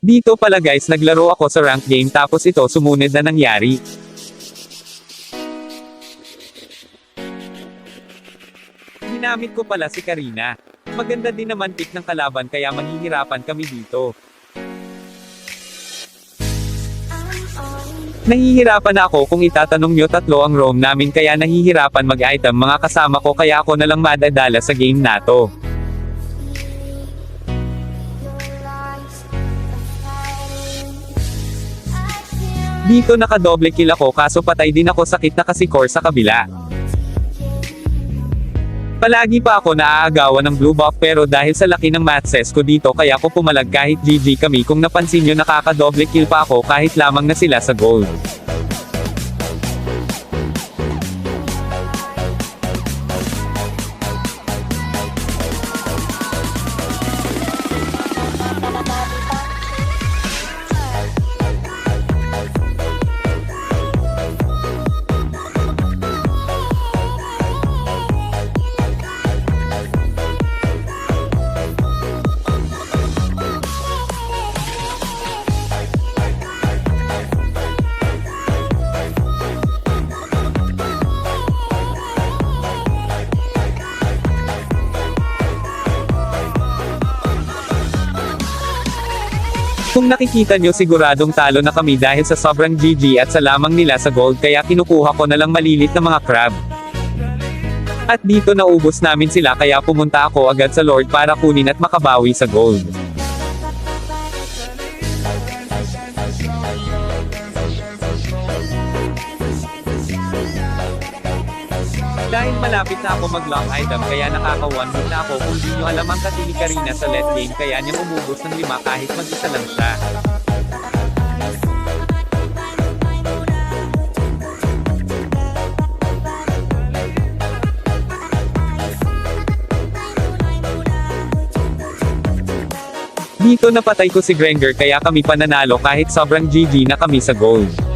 Dito pala guys naglaro ako sa rank game tapos ito sumunod na nangyari. Ginamit ko pala si Karina. Maganda din naman pick ng kalaban kaya mahihirapan kami dito. Nahihirapan ako kung itatanong nyo tatlo ang roam namin kaya nahihirapan mag-item mga kasama ko kaya ako nalang madadala sa game na to. Dito nakadoble kill ako kaso patay din ako sakit na kasi core sa kabila. Palagi pa ako naaagawan ng blue buff pero dahil sa laki ng matches ko dito kaya ako pumalag kahit GG kami kung napansin nyo nakakadoble kill pa ako kahit lamang na sila sa gold. Kung nakikita nyo siguradong talo na kami dahil sa sobrang GG at sa lamang nila sa gold kaya kinukuha ko na lang malilit na mga crab. At dito naubos namin sila kaya pumunta ako agad sa Lord para kunin at makabawi sa gold. Dahil malapit na ako mag-lock item kaya nakaka-one hit na ako kung di nyo alam ang katili Karina sa late game kaya niya umubos ng 5 kahit mag-isa lang siya. Dito napatay ko si Granger kaya kami pananalo kahit sobrang GG na kami sa gold.